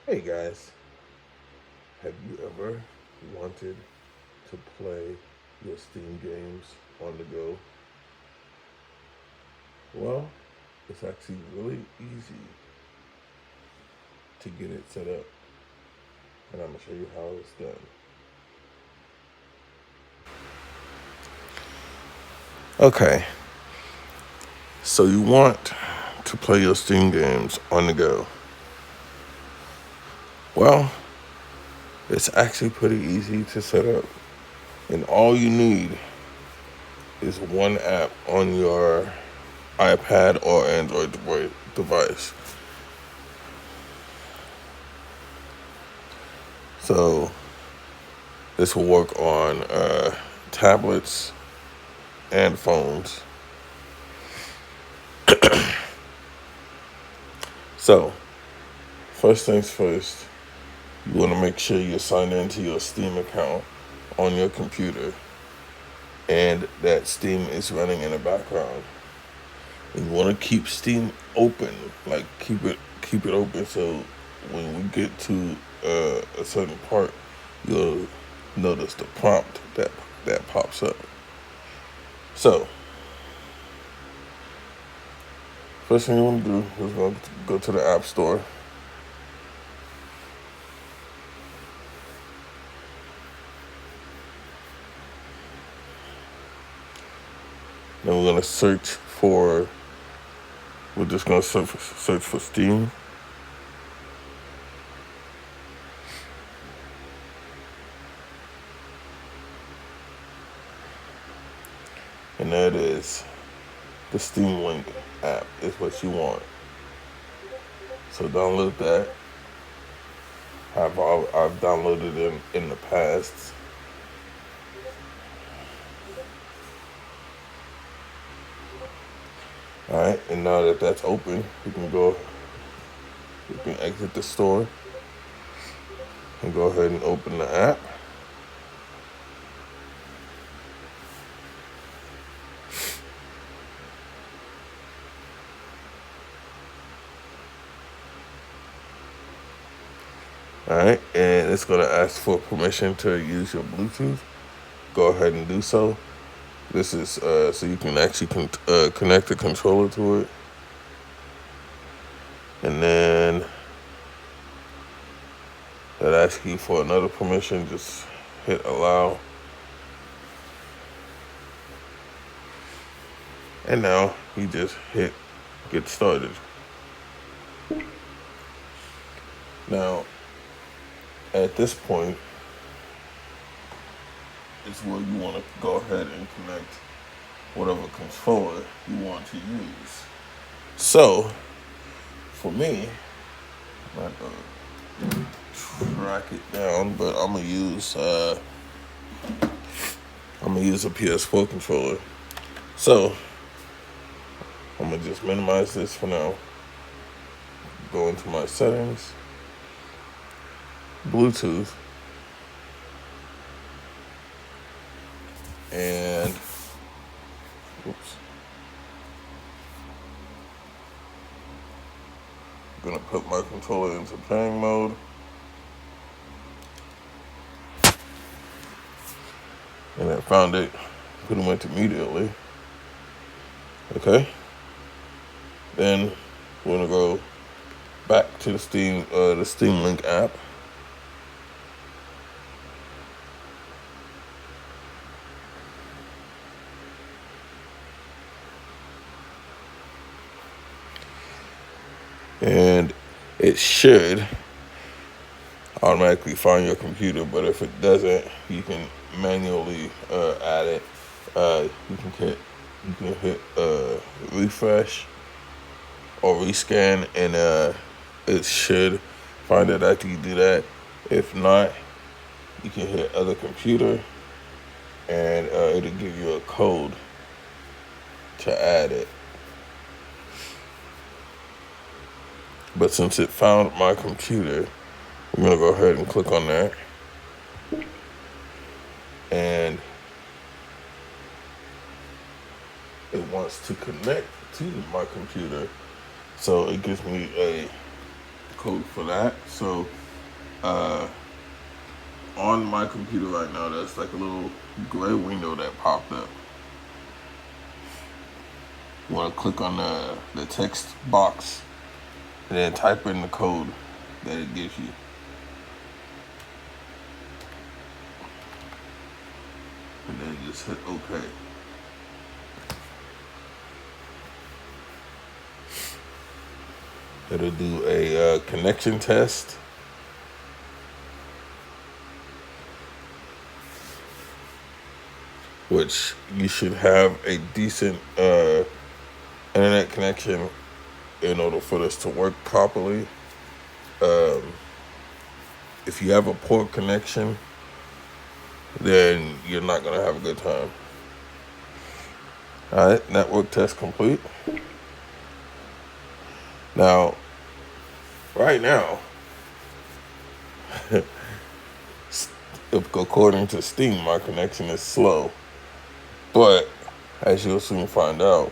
Hey guys, have you ever wanted to play your Steam games on the go? Well, it's actually really easy to get it set up, and I'm going to show you how it's done. Okay, so you want to play your Steam games on the go. Well, it's actually pretty easy to set up, and all you need is one app on your iPad or Android device. So this will work on tablets and phones. So, first things first, you want to make sure you're signed into your Steam account on your computer and that Steam is running in the background. And you want to keep Steam open, like keep it open so when we get to a certain part, you'll notice the prompt that pops up. So, first thing you want to do is go to the App Store. Then we're gonna we're just gonna search for Steam. And that is the Steam Link app is what you want. So download that. I've downloaded it in the past. All right, and now that that's open, you can exit the store and go ahead and open the app. All right, and it's gonna ask for permission to use your Bluetooth. Go ahead and do so. This is so you can actually connect the controller to it. And then that asks you for another permission, just hit allow. And now you just hit get started. Now, at this point, is where you want to go ahead and connect whatever controller you want to use. So, for me, I'm not gonna track it down, but I'm gonna use a PS4 controller. So, I'm gonna just minimize this for now. Go into my settings, Bluetooth, and oops. I'm gonna put my controller into playing mode. And I found it pretty much immediately. Okay. Then we're gonna go back to the Steam Link app. And it should automatically find your computer, but if it doesn't, you can manually add it. You can hit refresh or rescan, and it should find it after you do that. If not, you can hit other computer, and it'll give you a code to add it. But since it found my computer, I'm gonna go ahead and click on that, and it wants to connect to my computer, so it gives me a code for that. So on my computer right now, there's like a little gray window that popped up. You want to click on the text box and then type in the code that it gives you. And then just hit OK. It'll do a connection test. Which you should have a decent internet connection in order for this to work properly. If you have a poor connection, then you're not going to have a good time. All right, network test complete. Now, right now, according to Steam, my connection is slow. But, as you'll soon find out,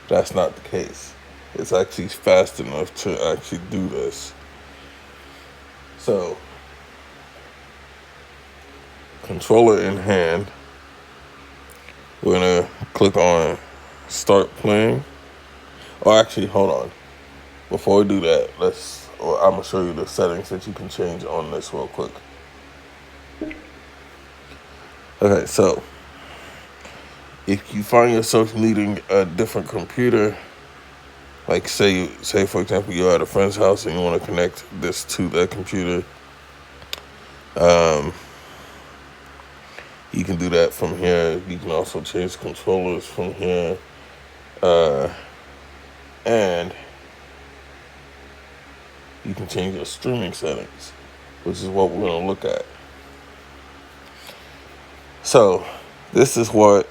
that's not the case. It's actually fast enough to actually do this. So, controller in hand, we're going to click on Start Playing. Oh, actually, hold on. Before we do that, I'm going to show you the settings that you can change on this real quick. Okay, so if you find yourself needing a different computer, like say for example, you're at a friend's house and you want to connect this to their computer, you can do that from here. You can also change controllers from here. And you can change your streaming settings, which is what we're going to look at. So this is what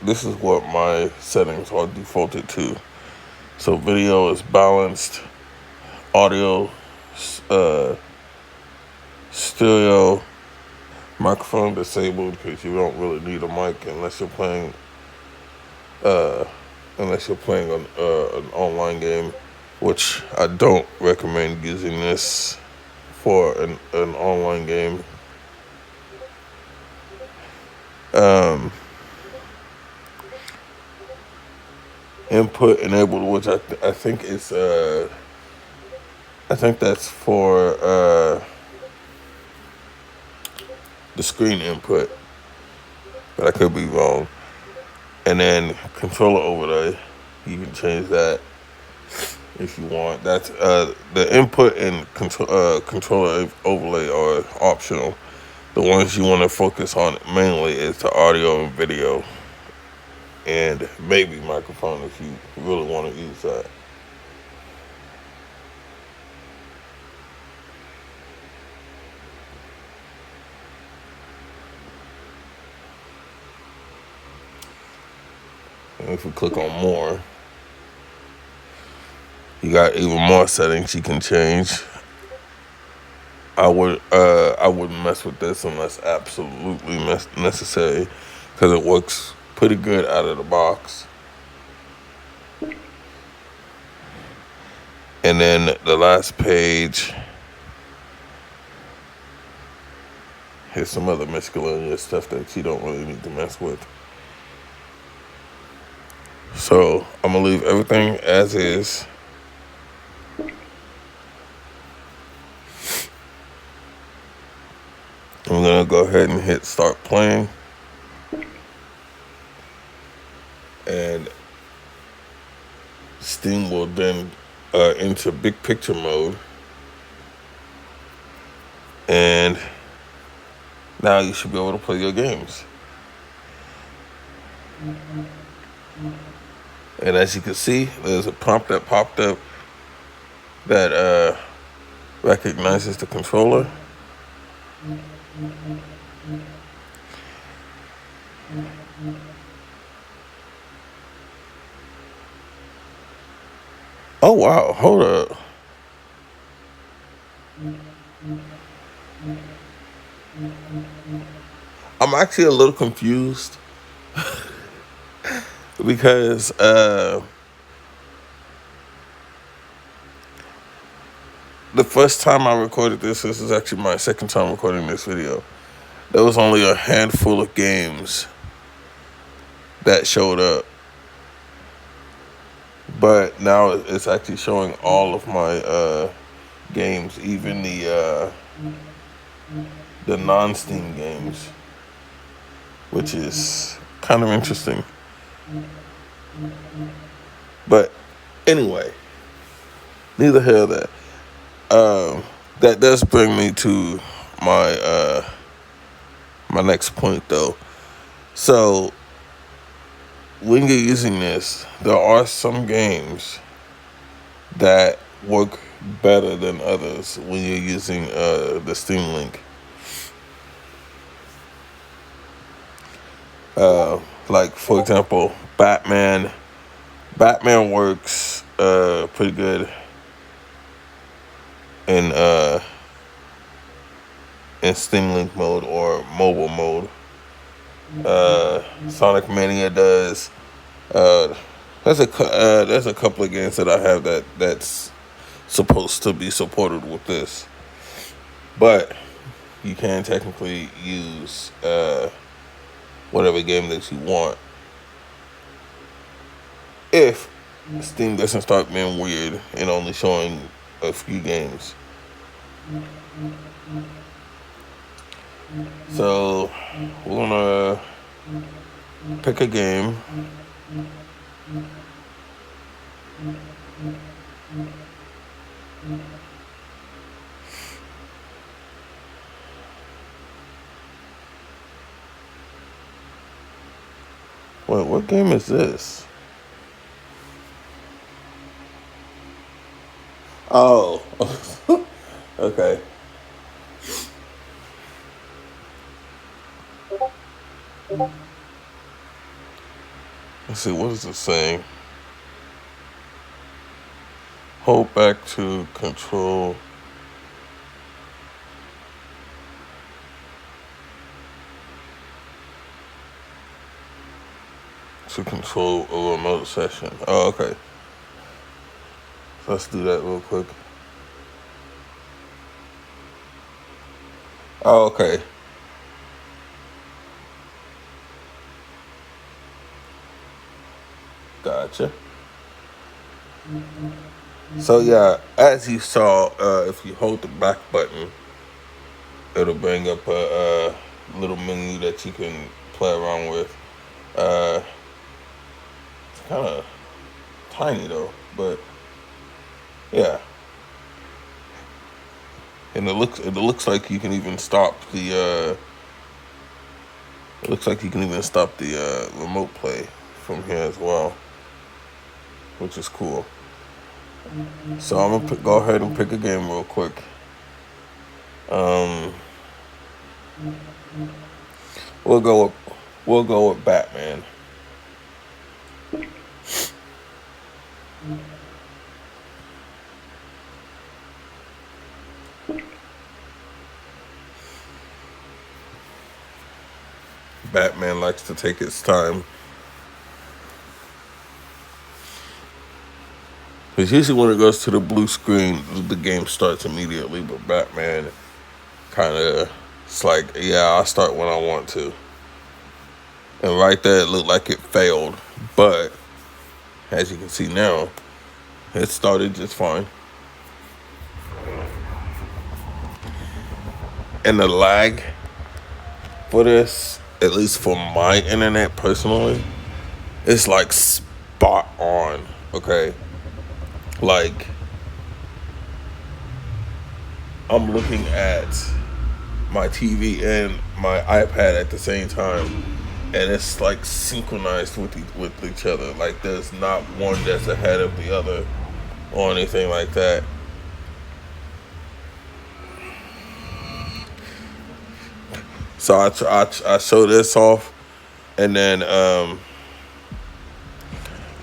my settings are defaulted to. So video is balanced, audio, stereo, microphone disabled because you don't really need a mic unless you're playing an online game, which I don't recommend using this for an online game. Input enabled, which I think is I think that's for the screen input, but I could be wrong. And then controller overlay, you can change that if you want. That's the input and controller overlay are optional. The ones you want to focus on mainly is the audio and video, and maybe microphone if you really want to use that. And if we click on more, you got even more settings you can change. I wouldn't mess with this unless absolutely necessary, because it works pretty good out of the box. And then the last page, here's some other miscellaneous stuff that you don't really need to mess with. So I'm gonna leave everything as is. I'm gonna go ahead and hit start playing. And Steam will then into big picture mode. And now you should be able to play your games. And as you can see, there's a prompt that popped up that recognizes the controller. Oh wow, hold up. I'm actually a little confused because the first time I recorded this is actually my second time recording this video. There was only a handful of games that showed up, but now it's actually showing all of my games, even the non-Steam games, which is kind of interesting. But anyway, neither here nor there. That does bring me to my my next point, though. So when you're using this, there are some games that work better than others when you're using the Steam Link. Like, for example, Batman. Batman works pretty good in Steam Link mode or mobile mode. Sonic Mania does. There's a couple of games that I have that's supposed to be supported with this, but you can technically use whatever game that you want if Steam doesn't start being weird and only showing a few games. So we're gonna pick a game. Wait, what game is this? Oh, okay. Let's see, what is it saying? Hold back to control. To control a remote session. Oh, okay. Let's do that real quick. Oh, okay. Gotcha. So yeah, as you saw, if you hold the back button, it'll bring up a little menu that you can play around with. It's kind of tiny though, but yeah. And it looks like you can even stop the it looks like you can even stop the remote play from here as well, which is cool. So I'm gonna go ahead and pick a game real quick. We'll go with Batman. Batman likes to take its time. Because usually when it goes to the blue screen, the game starts immediately. But Batman kind of, it's like, yeah, I'll start when I want to. And right there, it looked like it failed. But as you can see now, it started just fine. And the lag for this, at least for my internet personally, it's like spot on, okay? Like, I'm looking at my TV and my iPad at the same time, and it's like synchronized with each other. Like, there's not one that's ahead of the other or anything like that. So I show this off, and then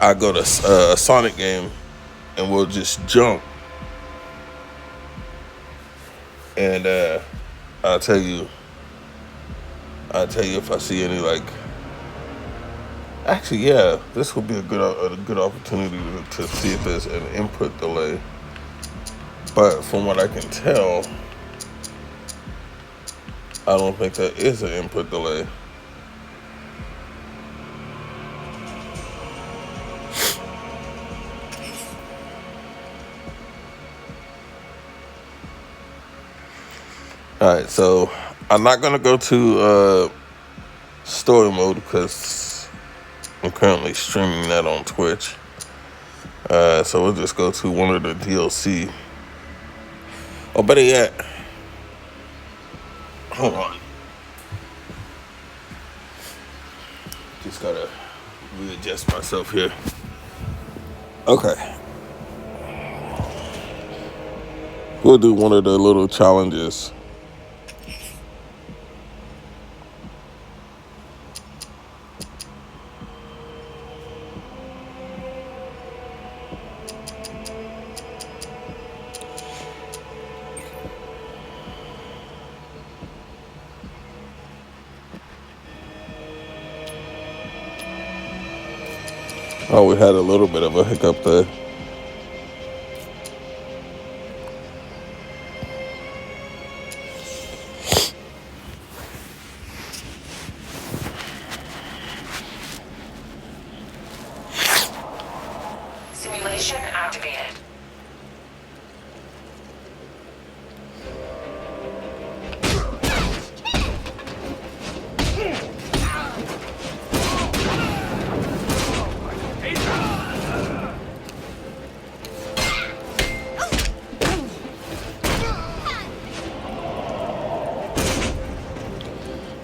I go to a Sonic game, and we'll just jump. And I'll tell you if I see any, like. Actually, yeah, this would be a good opportunity to see if there's an input delay. But from what I can tell, I don't think there is an input delay. All right, so I'm not gonna go to story mode because I'm currently streaming that on Twitch. So we'll just go to one of the DLC. Or better yet, hold on. Just gotta readjust myself here. Okay. We'll do one of the little challenges. Oh, we had a little bit of a hiccup there. Simulation activated.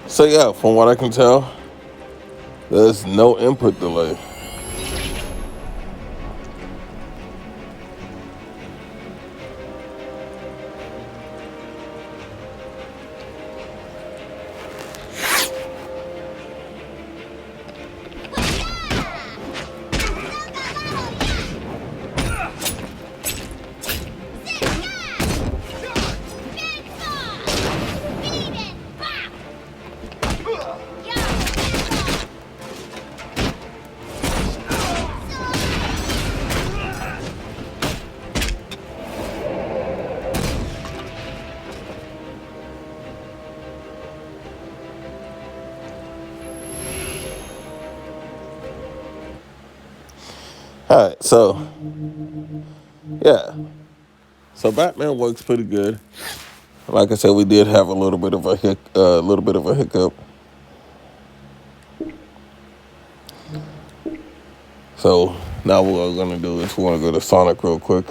So yeah, from what I can tell, there's no input delay. All right, so yeah, so Batman works pretty good. Like I said, we did have a little bit of a hiccup. So now what we're gonna do is we want to go to Sonic real quick,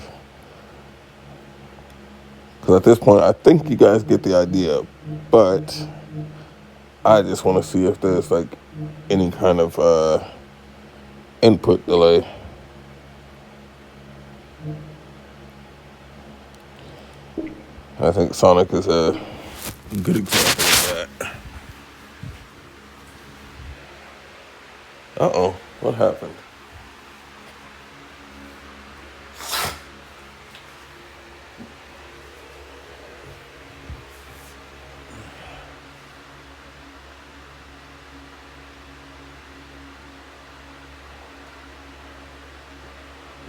because at this point I think you guys get the idea, but I just want to see if there's like any kind of input delay. I think Sonic is a good example of that. Uh-oh, what happened?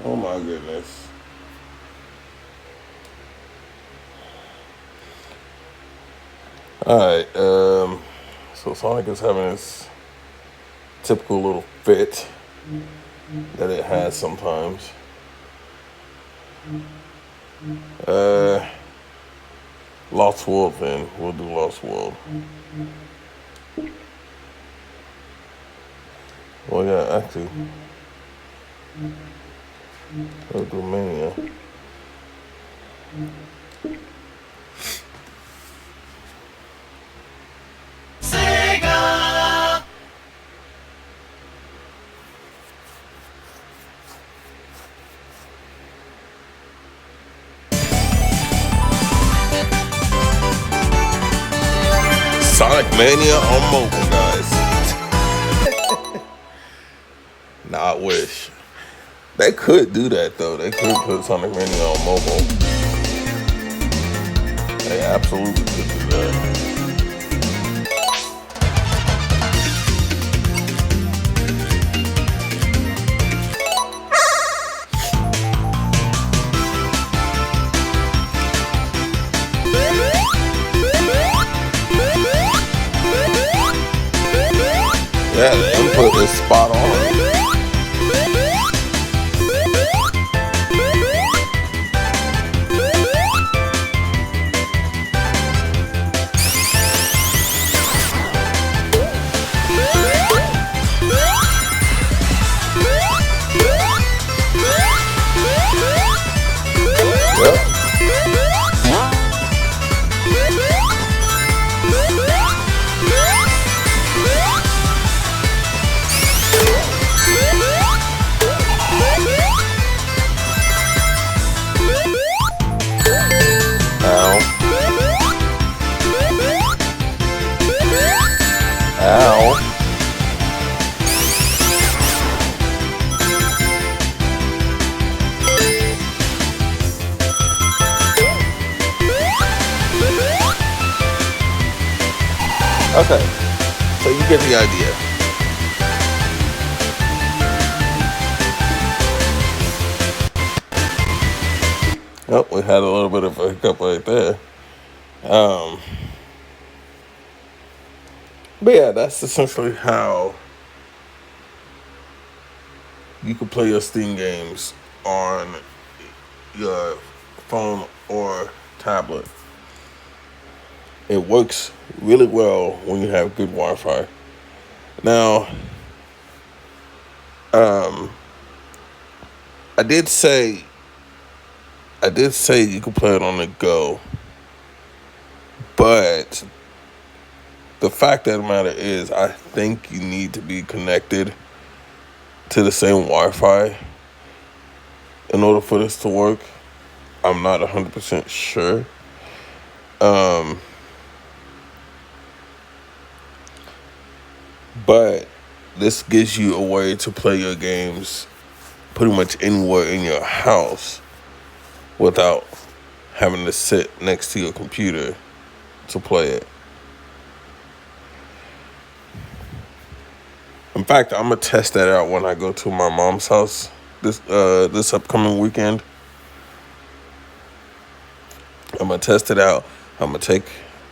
Oh my goodness. Alright, so Sonic is having his typical little fit that it has sometimes. Lost World then. We'll do Lost World. Well, yeah, actually, we'll do Mania. Sonic Mania on mobile, guys. Nah, I wish. They could do that, though. They could put Sonic Mania on mobile. They absolutely could do that. Yeah, the input is spot on. Yep. Ow. Ow. Okay, so you get the idea. Oh, we had a little bit of a hiccup right there. But yeah, that's essentially how you can play your Steam games on your phone or tablet. It works really well when you have good Wi-Fi. Now, I did say you can play it on the go, but the fact of the matter is, I think you need to be connected to the same Wi-Fi in order for this to work. I'm not 100% sure. But this gives you a way to play your games pretty much anywhere in your house without having to sit next to your computer to play it. In fact, I'm gonna test that out when I go to my mom's house this upcoming weekend. I'm gonna test it out. I'm gonna take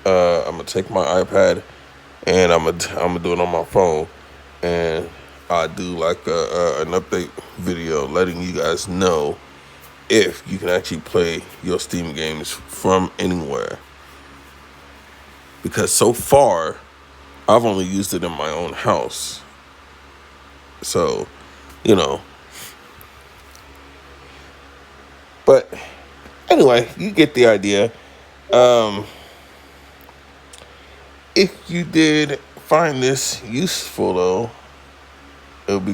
my iPad and I'm gonna do it on my phone, and I do like an update video letting you guys know if you can actually play your Steam games from anywhere. Because so far, I've only used it in my own house. So, you know. But anyway, you get the idea. If you did find this useful, though, it would be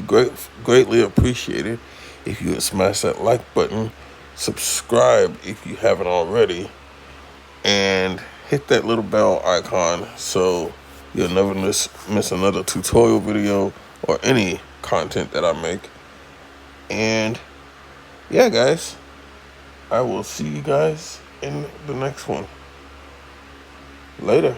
greatly appreciated if you would smash that like button, subscribe if you haven't already, and hit that little bell icon so you'll never miss another tutorial video or any content that I make. And yeah, guys, I will see you guys in the next one. Later.